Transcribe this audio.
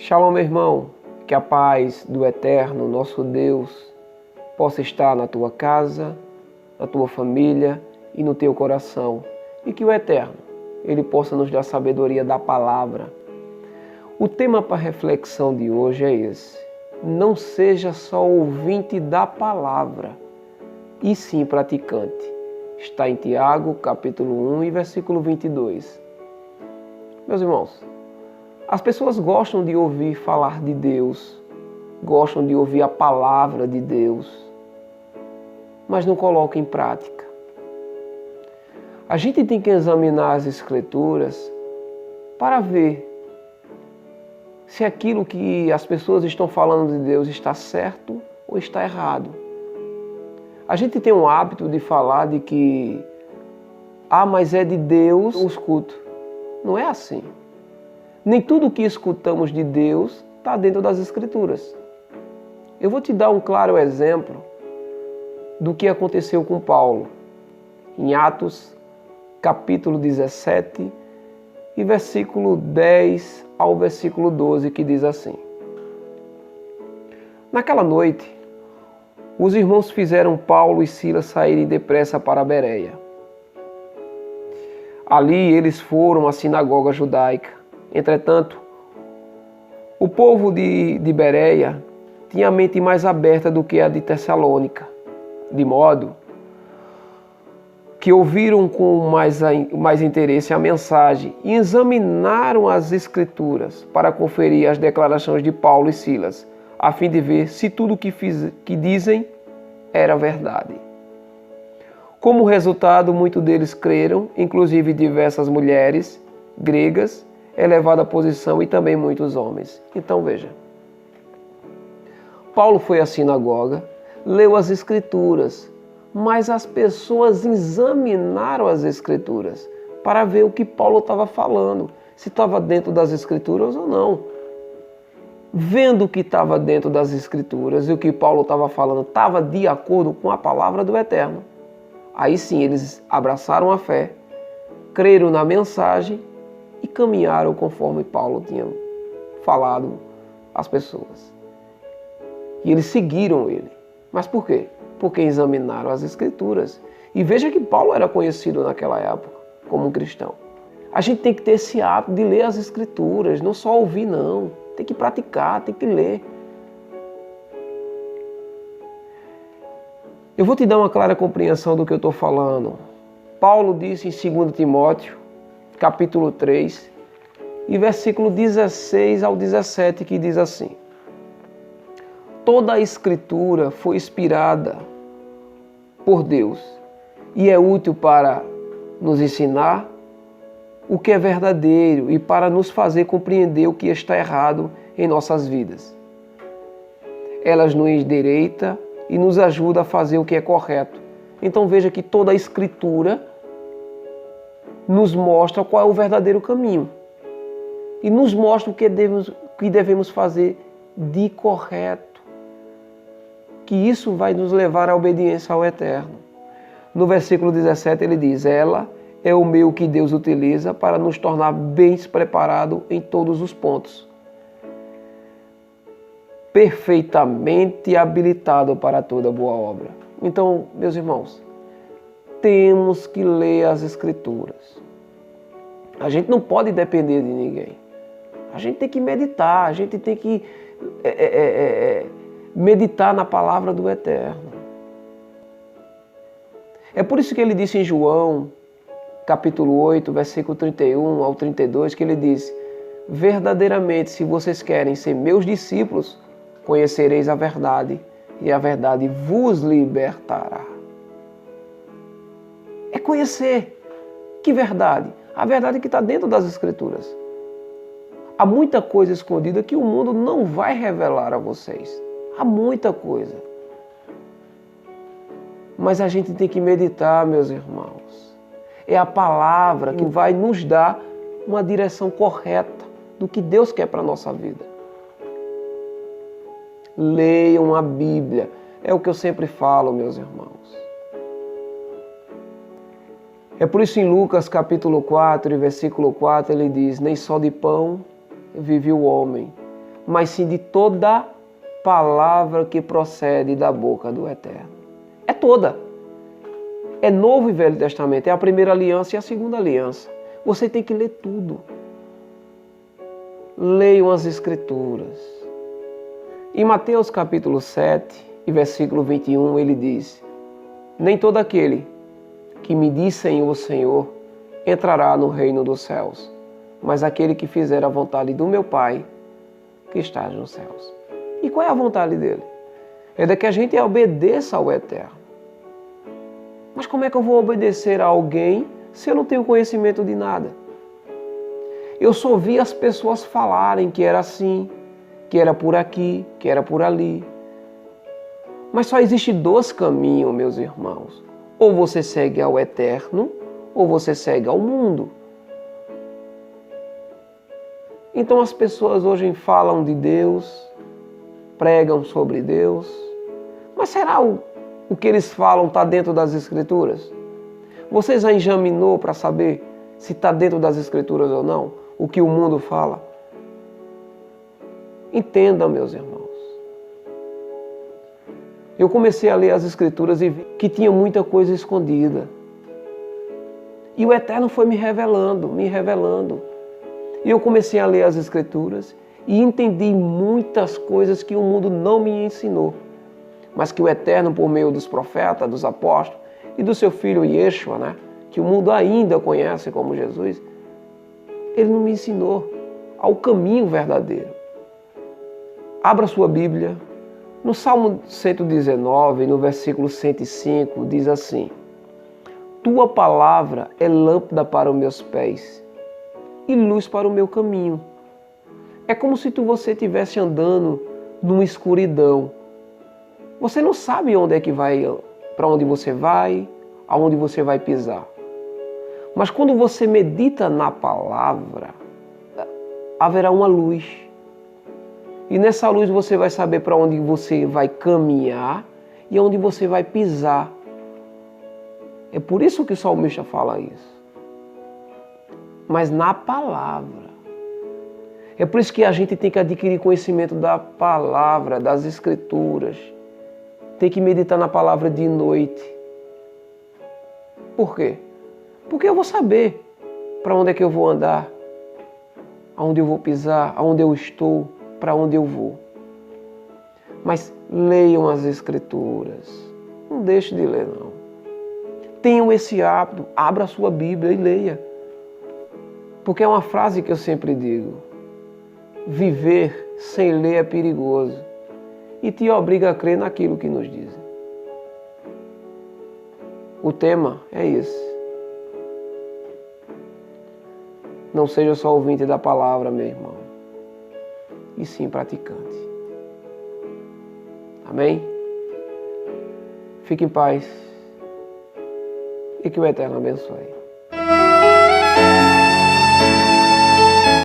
Shalom, meu irmão, que a paz do Eterno, nosso Deus, possa estar na tua casa, na tua família e no teu coração. E que o Eterno, Ele possa nos dar sabedoria da palavra. O tema para a reflexão de hoje é esse. Não seja só ouvinte da palavra, e sim praticante. Está em Tiago, capítulo 1 e versículo 22. Meus irmãos, as pessoas gostam de ouvir falar de Deus, gostam de ouvir a palavra de Deus, mas não colocam em prática. A gente tem que examinar as Escrituras para ver se aquilo que as pessoas estão falando de Deus está certo ou está errado. A gente tem um hábito de falar de que, mas é de Deus, eu escuto. Não é assim. Nem tudo que escutamos de Deus está dentro das Escrituras. Eu vou te dar um claro exemplo do que aconteceu com Paulo, em Atos, capítulo 17, e versículo 10 ao versículo 12, que diz assim: Naquela noite, os irmãos fizeram Paulo e Silas saírem depressa para Bereia. Ali eles foram à sinagoga judaica. Entretanto, o povo de Bereia tinha a mente mais aberta do que a de Tessalônica, de modo que ouviram com mais interesse a mensagem e examinaram as Escrituras para conferir as declarações de Paulo e Silas, a fim de ver se tudo que dizem era verdade. Como resultado, muitos deles creram, inclusive diversas mulheres gregas, elevada posição, e também muitos homens. Então veja, Paulo foi à sinagoga, leu as Escrituras, mas as pessoas examinaram as Escrituras para ver o que Paulo estava falando, se estava dentro das Escrituras ou não. Vendo o que estava dentro das Escrituras e o que Paulo estava falando estava de acordo com a palavra do Eterno, aí sim eles abraçaram a fé, creram na mensagem e caminharam conforme Paulo tinha falado às pessoas. E eles seguiram ele. Mas por quê? Porque examinaram as Escrituras. E veja que Paulo era conhecido naquela época como um cristão. A gente tem que ter esse hábito de ler as Escrituras, não só ouvir não. Tem que praticar, tem que ler. Eu vou te dar uma clara compreensão do que eu estou falando. Paulo disse em 2 Timóteo, capítulo 3, e versículo 16 ao 17, que diz assim: Toda a Escritura foi inspirada por Deus e é útil para nos ensinar o que é verdadeiro e para nos fazer compreender o que está errado em nossas vidas. Elas nos endireita e nos ajuda a fazer o que é correto. Então veja que toda a Escritura nos mostra qual é o verdadeiro caminho e nos mostra o que devemos fazer de correto, que isso vai nos levar à obediência ao Eterno. No versículo 17 ele diz: Ela é o meio que Deus utiliza para nos tornar bem preparados em todos os pontos, perfeitamente habilitado para toda boa obra. Então, meus irmãos, temos que ler as Escrituras. A gente não pode depender de ninguém. A gente tem que meditar, a gente tem que meditar na palavra do Eterno. É por isso que ele disse em João, capítulo 8, versículo 31 ao 32, que ele diz: Verdadeiramente, se vocês querem ser meus discípulos, conhecereis a verdade, e a verdade vos libertará. É conhecer. Que verdade? A verdade que está dentro das Escrituras. Há muita coisa escondida que o mundo não vai revelar a vocês. Há muita coisa. Mas a gente tem que meditar, meus irmãos. É a palavra que vai nos dar uma direção correta do que Deus quer para a nossa vida. Leiam a Bíblia. É o que eu sempre falo, meus irmãos. É por isso em Lucas capítulo 4, versículo 4, ele diz: Nem só de pão vive o homem, mas sim de toda palavra que procede da boca do Eterno. É toda. É Novo e Velho Testamento, é a primeira aliança e a segunda aliança. Você tem que ler tudo. Leiam as Escrituras. Em Mateus capítulo 7 e versículo 21, ele diz: nem todo aquele que me diz Senhor, Senhor, entrará no reino dos céus, mas aquele que fizer a vontade do meu Pai, que está nos céus. E qual é a vontade dele? É de que a gente obedeça ao Eterno. Mas como é que eu vou obedecer a alguém se eu não tenho conhecimento de nada? Eu só ouvi as pessoas falarem que era assim, que era por aqui, que era por ali. Mas só existe dois caminhos, meus irmãos. Ou você segue ao Eterno, ou você segue ao mundo. Então as pessoas hoje falam de Deus, pregam sobre Deus. Mas será o que eles falam está dentro das Escrituras? Você já examinou para saber se está dentro das Escrituras ou não? O que o mundo fala? Entenda, meus irmãos. Eu comecei a ler as Escrituras e vi que tinha muita coisa escondida. E o Eterno foi me revelando. E eu comecei a ler as Escrituras e entendi muitas coisas que o mundo não me ensinou, mas que o Eterno, por meio dos profetas, dos apóstolos e do seu filho Yeshua, que o mundo ainda conhece como Jesus, ele não me ensinou ao caminho verdadeiro. Abra sua Bíblia. No Salmo 119, no versículo 105, diz assim: tua palavra é lâmpada para os meus pés e luz para o meu caminho. É como se você estivesse andando numa escuridão. Você não sabe onde é que vai, para onde você vai, aonde você vai pisar. Mas quando você medita na palavra, haverá uma luz. E nessa luz você vai saber para onde você vai caminhar e onde você vai pisar. É por isso que o salmista fala isso. Mas na palavra. É por isso que a gente tem que adquirir conhecimento da palavra, das Escrituras. Tem que meditar na palavra de noite. Por quê? Porque eu vou saber para onde é que eu vou andar, aonde eu vou pisar, aonde eu estou, para onde eu vou. Mas leiam as Escrituras. Não deixe de ler, não. Tenham esse hábito. Abra a sua Bíblia e leia. Porque é uma frase que eu sempre digo: viver sem ler é perigoso e te obriga a crer naquilo que nos dizem. O tema é esse. Não seja só ouvinte da palavra, meu irmão, e sim praticante. Amém? Fique em paz e que o Eterno abençoe.